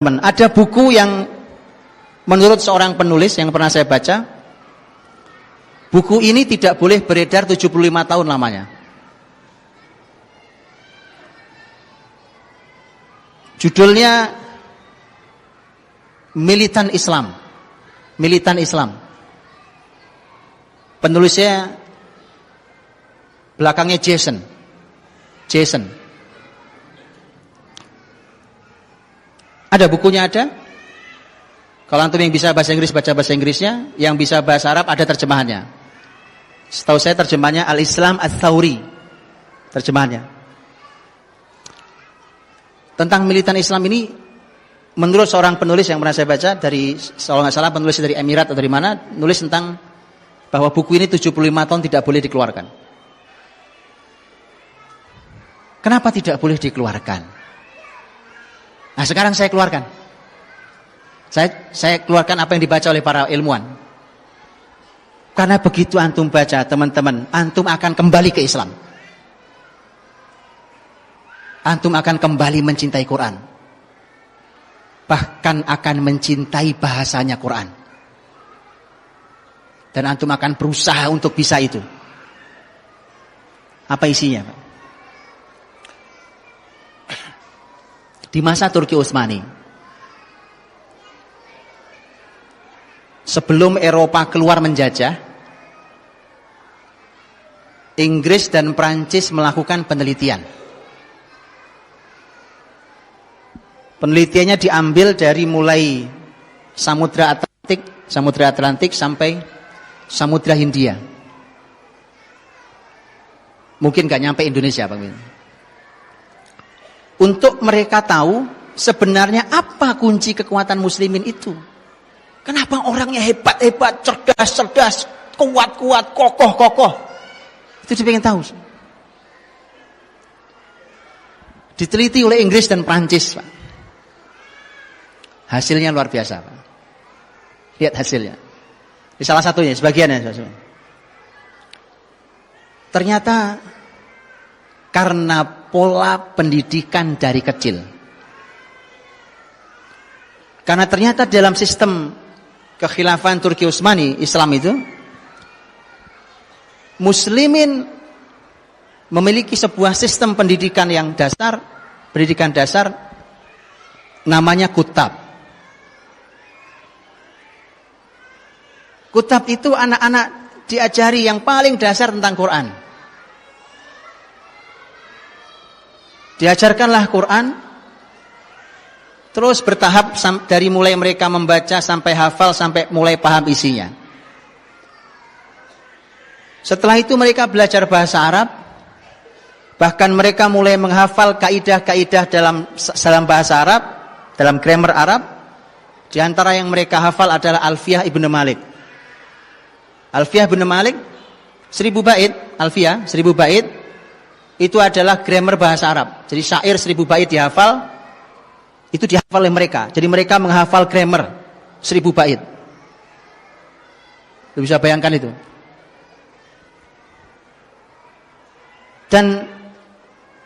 Ada buku yang menurut seorang penulis yang pernah saya baca, buku ini tidak boleh beredar 75 tahun lamanya. Judulnya Militan Islam. Militan Islam. Penulisnya belakangnya Jason. Ada bukunya, ada. Kalau antum yang bisa bahasa Inggris baca bahasa Inggrisnya, yang bisa bahasa Arab ada terjemahannya. Setahu saya terjemahannya Al-Islam Ats-Tsauri. Terjemahannya. Tentang militan Islam ini, menurut seorang penulis yang pernah saya baca dari, kalau nggak salah penulis dari Emirat atau dari mana, nulis tentang bahwa buku ini 75 tahun tidak boleh dikeluarkan. Kenapa tidak boleh dikeluarkan? Nah, sekarang saya keluarkan. Saya keluarkan apa yang dibaca oleh para ilmuwan. Karena begitu antum baca, teman-teman, antum akan kembali ke Islam. Antum akan kembali mencintai Quran. Bahkan akan mencintai bahasanya Quran. Dan antum akan berusaha untuk bisa itu. Apa isinya, Pak? Di masa Turki Utsmani, sebelum Eropa keluar menjajah, Inggris dan Prancis melakukan penelitian. Penelitiannya diambil dari mulai Samudra Atlantik sampai Samudra Hindia. Mungkin gak nyampe Indonesia, Bang Min. Untuk mereka tahu sebenarnya apa kunci kekuatan muslimin itu. Kenapa orangnya hebat-hebat, cerdas-cerdas, kuat-kuat, kokoh-kokoh. Itu dia pengen tahu. Diteliti oleh Inggris dan Prancis, Pak. Hasilnya luar biasa, Pak. Lihat hasilnya. Di salah satunya, sebagiannya. Ternyata karena pola pendidikan dari kecil. Karena ternyata dalam sistem kekhilafan Turki Utsmani, Islam itu, muslimin memiliki sebuah sistem pendidikan yang dasar, pendidikan dasar namanya kutab. Kutab itu anak-anak diajari yang paling dasar tentang Quran. Diajarkanlah Quran, terus bertahap dari mulai mereka membaca sampai hafal, sampai mulai paham isinya. Setelah itu mereka belajar bahasa Arab, bahkan mereka mulai menghafal kaidah-kaidah dalam bahasa Arab, dalam grammar Arab. Di antara yang mereka hafal adalah Alfiyah Ibnu Malik. Alfiyah Ibnu Malik 1000 bait, Alfiyah 1000 bait. Itu adalah grammar bahasa Arab. Jadi syair 1000 bait dihafal, itu dihafal oleh mereka. Jadi mereka menghafal grammar 1000 bait. Lu bisa bayangkan itu. Dan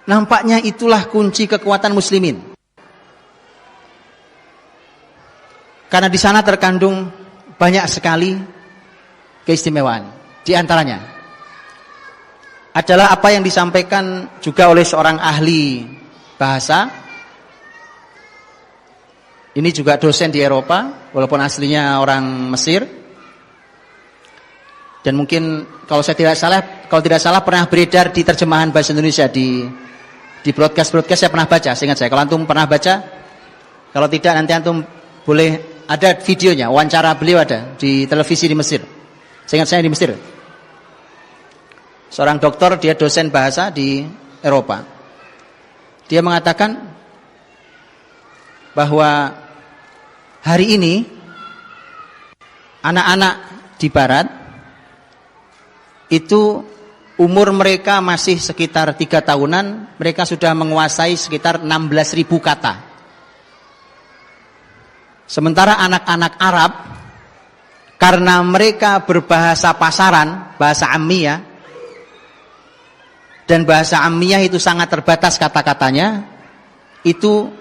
nampaknya itulah kunci kekuatan muslimin. Karena di sana terkandung banyak sekali keistimewaan. Di antaranya adalah apa yang disampaikan juga oleh seorang ahli bahasa. Ini juga dosen di Eropa, walaupun aslinya orang Mesir. Dan mungkin kalau tidak salah pernah beredar di terjemahan bahasa Indonesia di broadcast saya pernah baca, seingat saya. Kalau antum pernah baca, kalau tidak nanti antum boleh, ada videonya, wawancara beliau ada di televisi di Mesir. Seingat saya di Mesir. Seorang dokter, dia dosen bahasa di Eropa. Dia mengatakan bahwa hari ini anak-anak di barat itu umur mereka masih sekitar 3 tahunan, mereka sudah menguasai sekitar 16.000 kata. Sementara anak-anak Arab, karena mereka berbahasa pasaran, bahasa Ammiyah, dan bahasa Ammiyah itu sangat terbatas kata-katanya, itu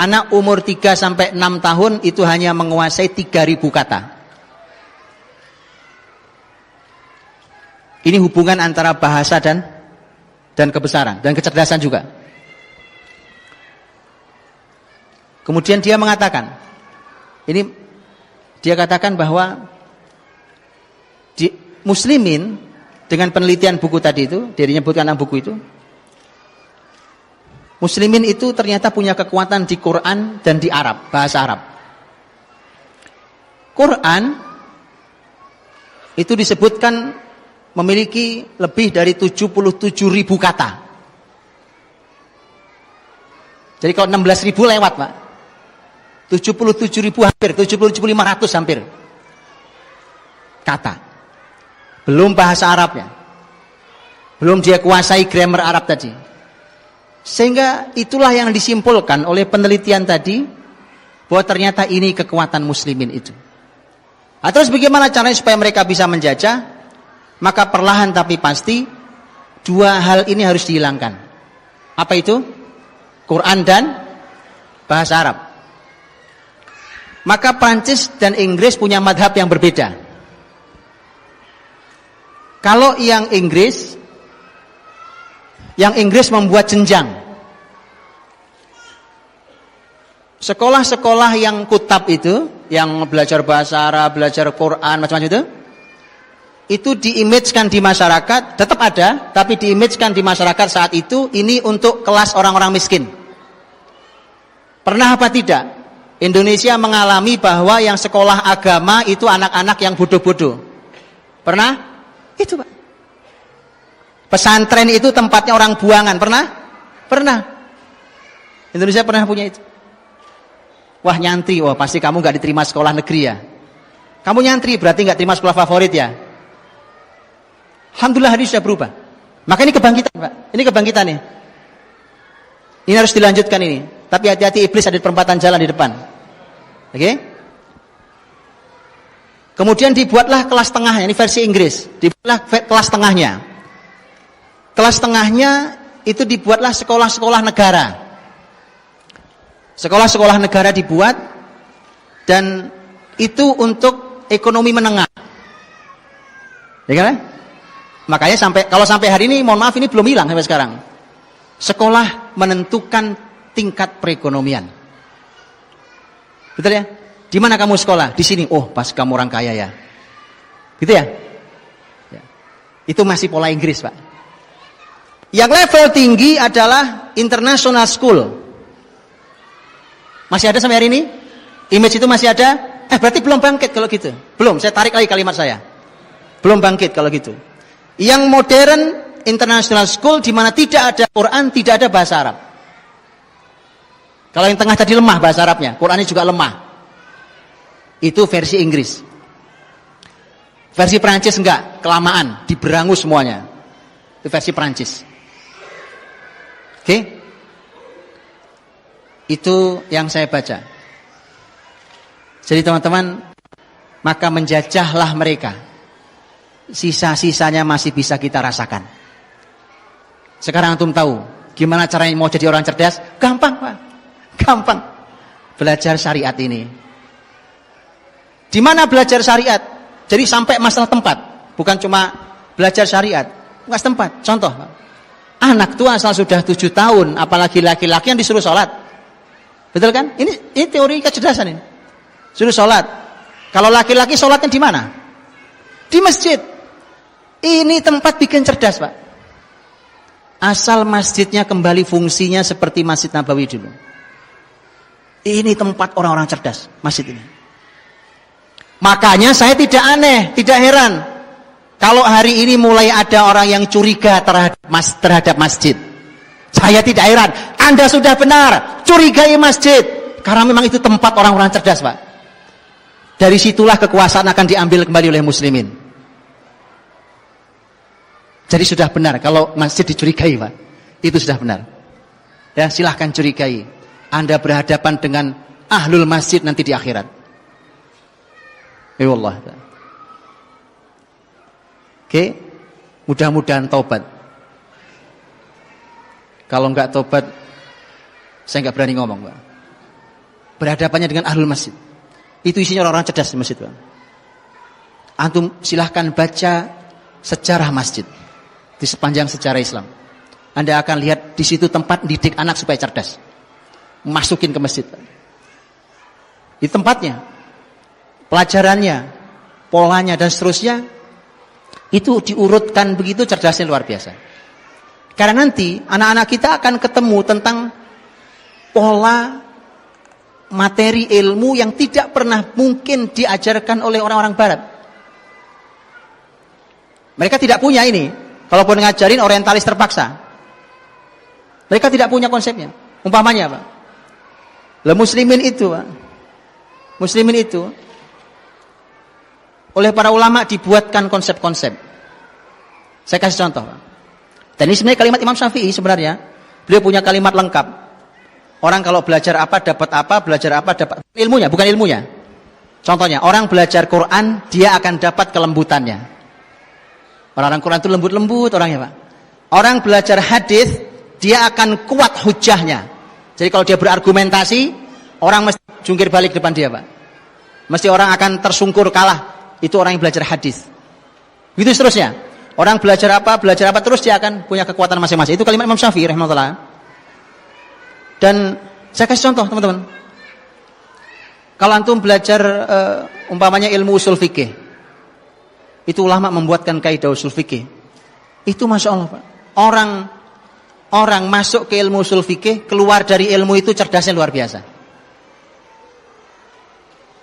Anak umur 3 sampai 6 tahun itu hanya menguasai 3.000 kata. Ini hubungan antara bahasa dan kebesaran dan kecerdasan juga. Kemudian dia mengatakan, dia katakan bahwa muslimin dengan penelitian buku tadi itu, dia menyebutkan dalam buku itu, muslimin itu ternyata punya kekuatan di Quran dan di Arab, bahasa Arab. Quran itu disebutkan memiliki lebih dari 77.000 kata. Jadi kalau 16.000 lewat, Pak. 77.000 hampir, 77.500 hampir kata. Belum bahasa Arabnya. Belum dia kuasai grammar Arab tadi. Sehingga itulah yang disimpulkan oleh penelitian tadi, bahwa ternyata ini kekuatan muslimin itu. Nah, terus bagaimana caranya supaya mereka bisa menjajah? Maka perlahan tapi pasti dua hal ini harus dihilangkan. Apa itu? Quran dan bahasa Arab. Maka Prancis dan Inggris punya madhab yang berbeda. Kalau yang Inggris membuat jenjang. Sekolah-sekolah yang kutab itu, yang belajar bahasa Arab, belajar Quran, macam-macam itu diimage-kan di masyarakat, tetap ada, tapi diimage-kan di masyarakat saat itu, ini untuk kelas orang-orang miskin. Pernah apa tidak? Indonesia mengalami bahwa yang sekolah agama itu anak-anak yang bodoh-bodoh. Pernah? Itu, Pak. Pesantren itu tempatnya orang buangan. Pernah? Pernah. Indonesia pernah punya itu. Wah, nyantri, wah pasti kamu gak diterima sekolah negeri ya. Kamu nyantri berarti gak terima sekolah favorit ya. Alhamdulillah hari sudah berubah. Maka ini kebangkitan, Pak. Ini kebangkitan nih. Ini harus dilanjutkan ini. Tapi hati-hati, iblis ada di perempatan jalan di depan. Oke? Kemudian dibuatlah kelas tengahnya, ini versi Inggris. Dibuatlah kelas tengahnya. Kelas tengahnya itu dibuatlah sekolah-sekolah negara. Sekolah-sekolah negara dibuat, dan itu untuk ekonomi menengah. Ya kan? Makanya kalau sampai hari ini, mohon maaf, ini belum hilang sampai sekarang. Sekolah menentukan tingkat perekonomian. Betul ya? Di mana kamu sekolah? Di sini. Oh, pas kamu orang kaya ya. Gitu ya? Ya. Itu masih pola Inggris, Pak. Yang level tinggi adalah international school. Masih ada sampai hari ini? Image itu masih ada? Berarti belum bangkit kalau gitu. Belum, saya tarik lagi kalimat saya. Belum bangkit kalau gitu. Yang modern international school di mana tidak ada Quran, tidak ada bahasa Arab. Kalau yang tengah tadi lemah bahasa Arabnya, Qurannya juga lemah. Itu versi Inggris. Versi Prancis enggak, kelamaan, diberangus semuanya. Itu versi Prancis. Oke? Itu yang saya baca. Jadi teman-teman, maka menjajahlah mereka. Sisa-sisanya masih bisa kita rasakan. Sekarang antum tahu gimana caranya mau jadi orang cerdas? Gampang, Pak. Gampang. Belajar syariat ini. Di mana belajar syariat? Jadi sampai masalah tempat, bukan cuma belajar syariat, enggak tempat. Contoh, anak tua asal sudah 7 tahun, apalagi laki-laki yang disuruh sholat. Betul kan? Ini teori kecerdasan ini. Suruh sholat. Kalau laki-laki sholatnya di mana? Di masjid. Ini tempat bikin cerdas, Pak. Asal masjidnya kembali fungsinya seperti Masjid Nabawi dulu. Ini tempat orang-orang cerdas, masjid ini. Makanya saya tidak aneh, tidak heran kalau hari ini mulai ada orang yang curiga terhadap masjid. Saya tidak heran. Anda sudah benar, curigai masjid. Karena memang itu tempat orang-orang cerdas, Pak. Dari situlah kekuasaan akan diambil kembali oleh muslimin. Jadi sudah benar kalau masjid dicurigai, Pak. Itu sudah benar. Ya, silahkan curigai. Anda berhadapan dengan ahlul masjid nanti di akhirat. Ya Allah. Oke, mudah-mudahan taubat. Kalau enggak taubat, saya enggak berani ngomong, Pak. berhadapannya dengan ahlul masjid. Itu isinya orang-orang cerdas di masjid, Pak. Antum silahkan baca sejarah masjid di sepanjang sejarah Islam. Anda akan lihat di situ tempat didik anak supaya cerdas. Masukin ke masjid, Pak. Di tempatnya, pelajarannya, polanya dan seterusnya itu diurutkan begitu cerdasnya luar biasa. Karena nanti anak-anak kita akan ketemu tentang pola materi ilmu yang tidak pernah mungkin diajarkan oleh orang-orang barat. Mereka tidak punya ini. Kalaupun ngajarin orientalis terpaksa. Mereka tidak punya konsepnya. Umpamanya, Pak. Lah muslimin itu, Pak. Muslimin itu oleh para ulama dibuatkan konsep-konsep. Saya kasih contoh, Pak. Dan ini sebenarnya kalimat Imam Syafi'i sebenarnya. Beliau punya kalimat lengkap. Orang kalau belajar apa, belajar apa, dapat ilmunya, bukan ilmunya. Contohnya, orang belajar Quran, dia akan dapat kelembutannya. Orang-orang Quran itu lembut-lembut orangnya, Pak. Orang belajar hadis, dia akan kuat hujahnya. Jadi kalau dia berargumentasi, orang mesti jungkir balik depan dia, Pak. Mesti orang akan tersungkur kalah. Itu orang yang belajar hadis. Begitu seterusnya. Orang belajar apa terus dia akan punya kekuatan masing-masing. Itu kalimat Imam Syafi'i rahimahullah. Dan saya kasih contoh, teman-teman. Kalau antum belajar umpamanya ilmu usul fikih. Itu ulama membuatkan kaidah usul fikih. Itu Masya Allah, Pak. Orang masuk ke ilmu usul fikih, keluar dari ilmu itu cerdasnya luar biasa.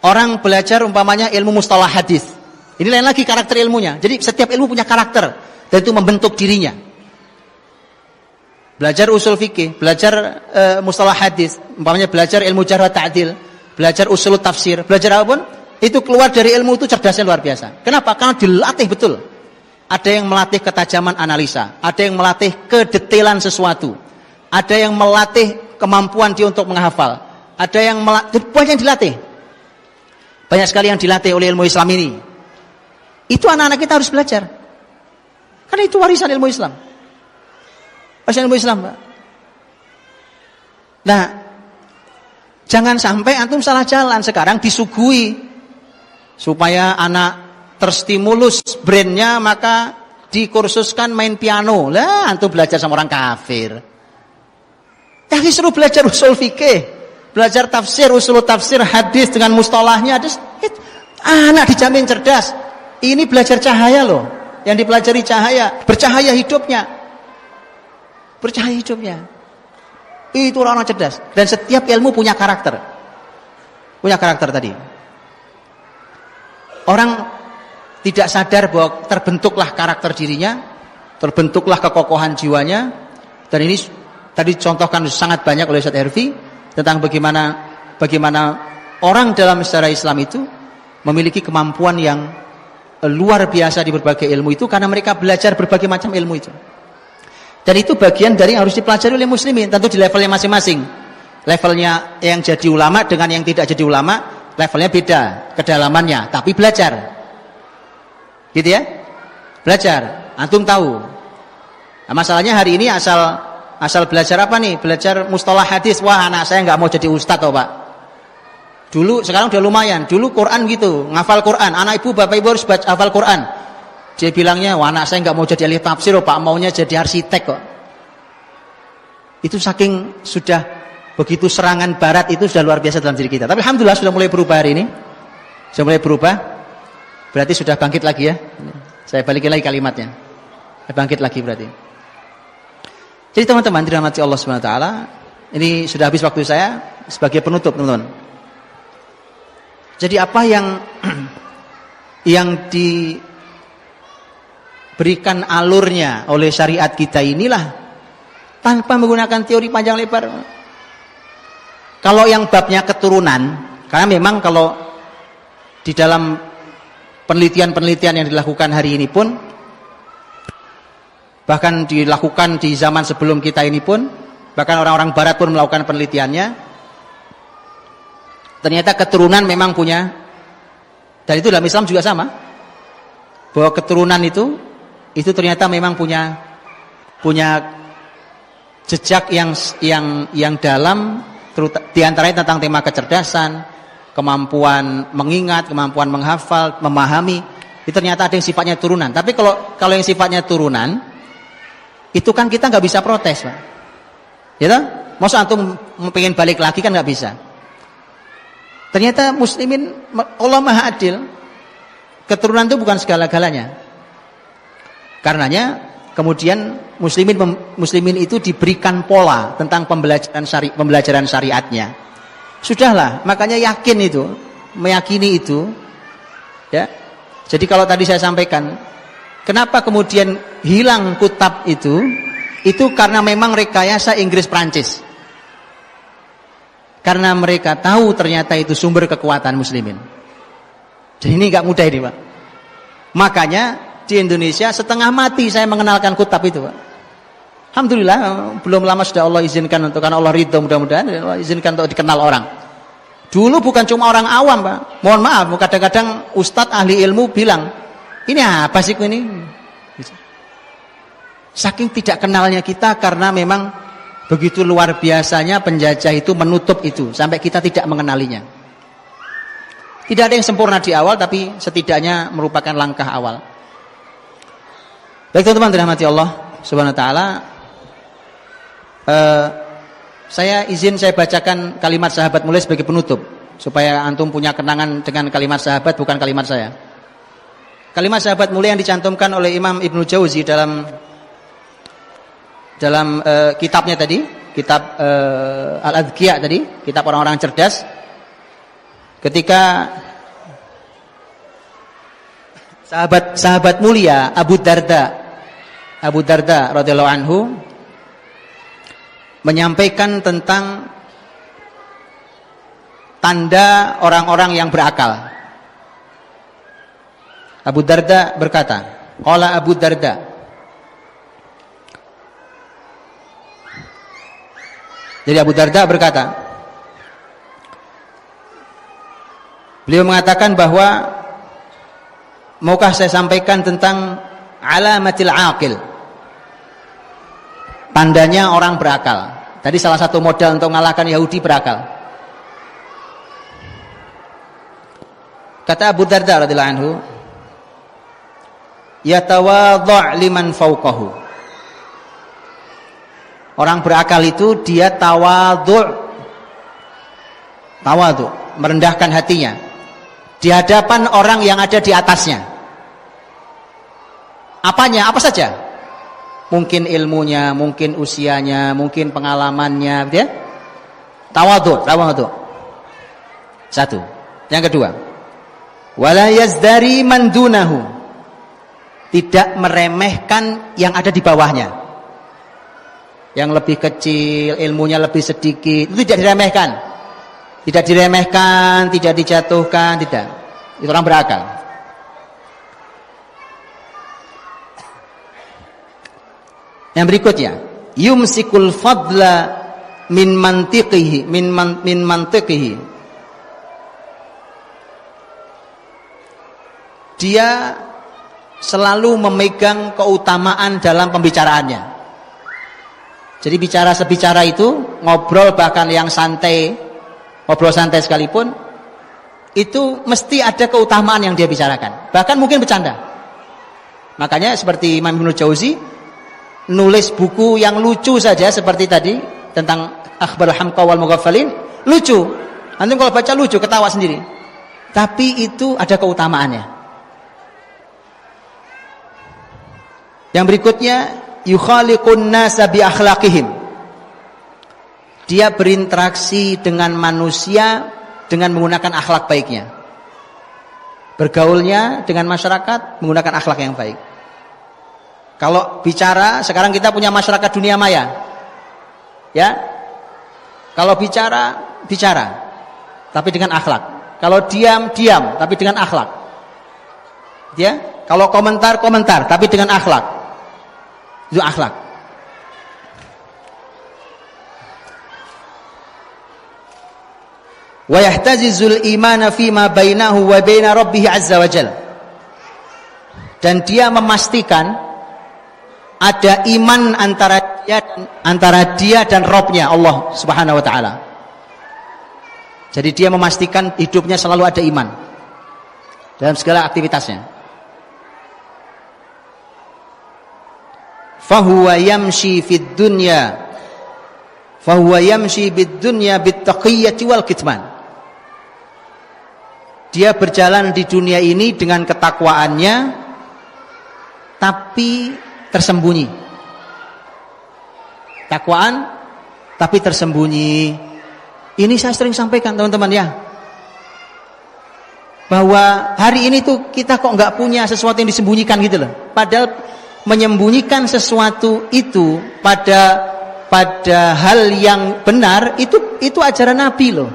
Orang belajar umpamanya ilmu mustalah hadis. Ini lain lagi karakter ilmunya. Jadi setiap ilmu punya karakter dan itu membentuk dirinya. Belajar usul fikih, belajar mustalah hadis, umpamanya belajar ilmu jarh wa ta'dil, belajar usul tafsir, belajar apapun, itu keluar dari ilmu itu cerdasnya luar biasa. Kenapa? Karena dilatih betul. Ada yang melatih ketajaman analisa, ada yang melatih kedetailan sesuatu, ada yang melatih kemampuan dia untuk menghafal, ada yang melatih, banyak yang dilatih. Banyak sekali yang dilatih oleh ilmu Islam ini. Itu anak-anak kita harus belajar. Karena itu warisan ilmu Islam. Warisan ilmu Islam, Pak. Nah, jangan sampai antum salah jalan. Sekarang disuguhi supaya anak terstimulus brainnya, maka dikursuskan main piano. Lah, antum belajar sama orang kafir. Ya, disuruh belajar usul fikih. Belajar tafsir, usul tafsir, hadis dengan mustalahnya. Anak dijamin cerdas. Ini belajar cahaya loh. Yang dipelajari cahaya. Bercahaya hidupnya. Bercahaya hidupnya. Itu orang-orang cerdas. Dan setiap ilmu punya karakter. Punya karakter tadi. Orang tidak sadar bahwa terbentuklah karakter dirinya. Terbentuklah kekokohan jiwanya. Dan ini tadi contohkan sangat banyak oleh Ustaz Herfi. Tentang bagaimana orang dalam sejarah Islam itu memiliki kemampuan yang luar biasa di berbagai ilmu itu karena mereka belajar berbagai macam ilmu itu. Dan itu bagian dari yang harus dipelajari oleh muslimin, tentu di levelnya masing-masing. Levelnya yang jadi ulama dengan yang tidak jadi ulama, levelnya beda, kedalamannya, tapi belajar. Gitu ya? Belajar. Antum tahu. Nah, masalahnya hari ini asal belajar apa nih? Belajar mustalah hadis. Wah, anak saya nggak mau jadi ustadz, oh Pak. Dulu, sekarang udah lumayan. Dulu Quran gitu, ngafal Quran. Anak ibu, bapak ibu harus hafal Quran. Dia bilangnya, wah anak saya nggak mau jadi ahli tafsir, oh Pak, maunya jadi arsitek kok. Itu saking sudah begitu serangan barat itu sudah luar biasa dalam diri kita. Tapi alhamdulillah sudah mulai berubah hari ini. Sudah mulai berubah. Berarti sudah bangkit lagi ya. Saya balikin lagi kalimatnya. Bangkit lagi berarti. Jadi teman-teman dirahmati Allah Subhanahu wa taala, ini sudah habis waktu saya sebagai penutup, teman-teman. Jadi apa yang diberikan alurnya oleh syariat kita inilah tanpa menggunakan teori panjang lebar. Kalau yang babnya keturunan, karena memang kalau di dalam penelitian-penelitian yang dilakukan hari ini pun, bahkan dilakukan di zaman sebelum kita ini pun, bahkan orang-orang barat pun melakukan penelitiannya, ternyata keturunan memang punya, dan itu dalam Islam juga sama, bahwa keturunan itu ternyata memang punya jejak yang dalam Di antaranya tentang tema kecerdasan, kemampuan mengingat, kemampuan menghafal, memahami. Itu ternyata ada yang sifatnya turunan. Tapi kalau yang sifatnya turunan, itu kan kita nggak bisa protes, Pak. Ya toh? Masa antum pengen balik lagi kan nggak bisa. Ternyata muslimin, Allah Maha Adil. Keturunan itu bukan segala-galanya. Karenanya kemudian muslimin itu diberikan pola tentang pembelajaran syariatnya. Sudahlah, makanya meyakini itu, ya. Jadi kalau tadi saya sampaikan, kenapa kemudian hilang kutab itu karena memang rekayasa Inggris Prancis. Karena mereka tahu ternyata itu sumber kekuatan muslimin. Jadi ini nggak mudah ini, Pak. Makanya di Indonesia setengah mati saya mengenalkan kutab itu, Pak. Alhamdulillah belum lama sudah Allah izinkan karena Allah ridho, mudah-mudahan Allah izinkan untuk dikenal orang. Dulu bukan cuma orang awam, Pak. Mohon maaf, kadang-kadang ustadz ahli ilmu bilang, ini apa sih ini? Saking tidak kenalnya kita karena memang begitu luar biasanya penjajah itu menutup itu sampai kita tidak mengenalinya. Tidak ada yang sempurna di awal, tapi setidaknya merupakan langkah awal. Baik teman-teman dirahmati Allah Subhanahu wa taala, saya bacakan kalimat sahabat mulia sebagai penutup supaya antum punya kenangan dengan kalimat sahabat, bukan kalimat saya. Kalimat sahabat mulia yang dicantumkan oleh Imam Ibnu Jauzi dalam kitabnya tadi, kitab Al-Adhkiya tadi, kitab orang-orang cerdas. Ketika sahabat mulia Abu Darda radhiyallahu anhu menyampaikan tentang tanda orang-orang yang berakal. Abu Darda berkata, qala Abu Darda, jadi Abu Darda berkata, beliau mengatakan bahwa maukah saya sampaikan tentang alamatil aqil, tandanya orang berakal. Tadi salah satu modal untuk mengalahkan Yahudi berakal. Kata Abu Darda radhiyallahu anhu, yatawadha' liman fawqahu. Orang berakal itu dia tawadhu', merendahkan hatinya di hadapan orang yang ada di atasnya. Apanya? Apa saja? Mungkin ilmunya, mungkin usianya, mungkin pengalamannya, gitu ya. Tawadhu'. Satu. Yang kedua, wala yazdari man dunahu. Tidak meremehkan yang ada di bawahnya. Yang lebih kecil, ilmunya lebih sedikit, itu tidak diremehkan. Tidak diremehkan, tidak dijatuhkan, tidak. Itu orang berakal. Yang berikutnya, yumsikul fadla min mantiqihi, min mantiqihi. Dia selalu memegang keutamaan dalam pembicaraannya. Jadi sebicara itu, ngobrol bahkan yang santai, ngobrol santai sekalipun, itu mesti ada keutamaan yang dia bicarakan. Bahkan mungkin bercanda. Makanya seperti Imam Ibnu Jauzi nulis buku yang lucu saja seperti tadi tentang Akhbarul Hamqa wal Mughaffalin, lucu. Antum kalau baca lucu, ketawa sendiri. Tapi itu ada keutamaannya. Yang berikutnya, yukhaliqun nasa bi akhlaqihim. Dia berinteraksi dengan manusia dengan menggunakan akhlak baiknya. Bergaulnya dengan masyarakat menggunakan akhlak yang baik. Kalau bicara, sekarang kita punya masyarakat dunia maya. Ya. Kalau bicara tapi dengan akhlak. Kalau diam, tapi dengan akhlak. Ya. Kalau komentar, tapi dengan akhlak. Itu akhlak. Wa yahtazizul imana fima bainahu wa baina rabbih azza wa jalla. Dan dia memastikan ada iman antara dia dan Rabb-nya Allah Subhanahu wa taala. Jadi dia memastikan hidupnya selalu ada iman dalam segala aktivitasnya. Fahuwa yamshi fid dunya bid taqiyyati wal kitman. Dia berjalan di dunia ini dengan ketakwaannya tapi tersembunyi. Takwaan tapi tersembunyi. Ini saya sering sampaikan teman-teman ya, bahwa hari ini tuh kita kok nggak punya sesuatu yang disembunyikan gitu loh. Padahal menyembunyikan sesuatu itu pada hal yang benar itu ajaran Nabi loh.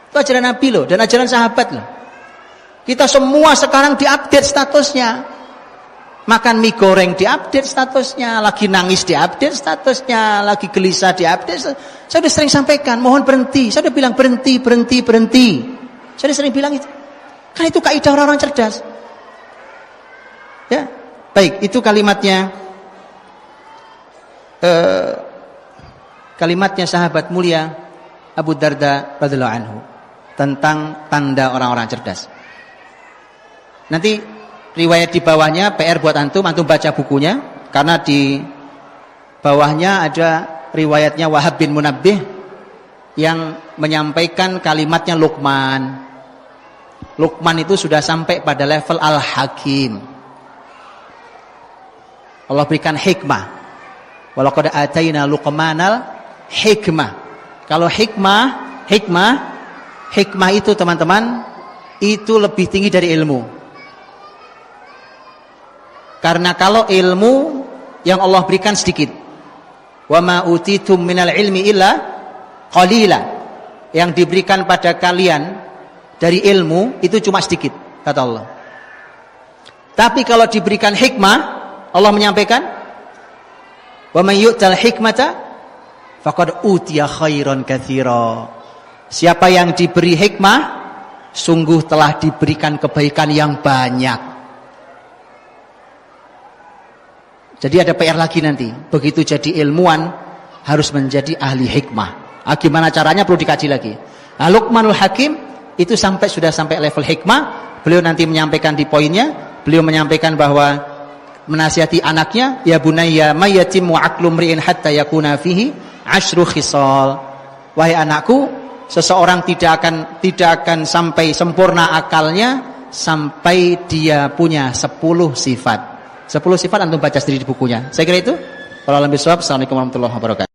Itu ajaran Nabi loh dan ajaran sahabat loh. Kita semua sekarang diupdate statusnya. Makan mie goreng diupdate statusnya, lagi nangis diupdate statusnya, lagi gelisah diupdate. Saya sudah sering sampaikan, mohon berhenti. Saya sudah bilang berhenti. Saya sudah sering bilang itu. Kan itu kaidah orang-orang cerdas. Ya, baik, itu kalimatnya sahabat mulia Abu Darda radhiyallahu anhu tentang tanda orang-orang cerdas. Nanti riwayat di bawahnya PR buat antum baca bukunya, karena di bawahnya ada riwayatnya Wahab bin Munabbih yang menyampaikan kalimatnya Luqman. Luqman itu sudah sampai pada level Al-Hakim. Allah berikan hikmah. Walaqad ataina Luqmanal hikmah. Kalau hikmah itu teman-teman itu lebih tinggi dari ilmu. Karena kalau ilmu yang Allah berikan sedikit, wa ma utitum minal ilmi illa qalila, yang diberikan pada kalian dari ilmu itu cuma sedikit, kata Allah. Tapi kalau diberikan hikmah, Allah menyampaikan, wa may yu'tal hikmata faqad utiya khairan katsira. Siapa yang diberi hikmah sungguh telah diberikan kebaikan yang banyak. Jadi ada PR lagi nanti. Begitu jadi ilmuwan harus menjadi ahli hikmah. Gimana caranya perlu dikaji lagi. Luqmanul Hakim itu sudah sampai level hikmah. Beliau nanti menyampaikan di poinnya. Beliau menyampaikan bahwa menasihati anaknya, ya bunayya may yatimmu aqlu mri'in hatta yakuna fihi 10 khisal. Wahai anakku, seseorang tidak akan sampai sempurna akalnya sampai dia punya 10 sifat. 10 sifat antum baca sendiri di bukunya. Saya kira itu. Assalamualaikum warahmatullahi wabarakatuh.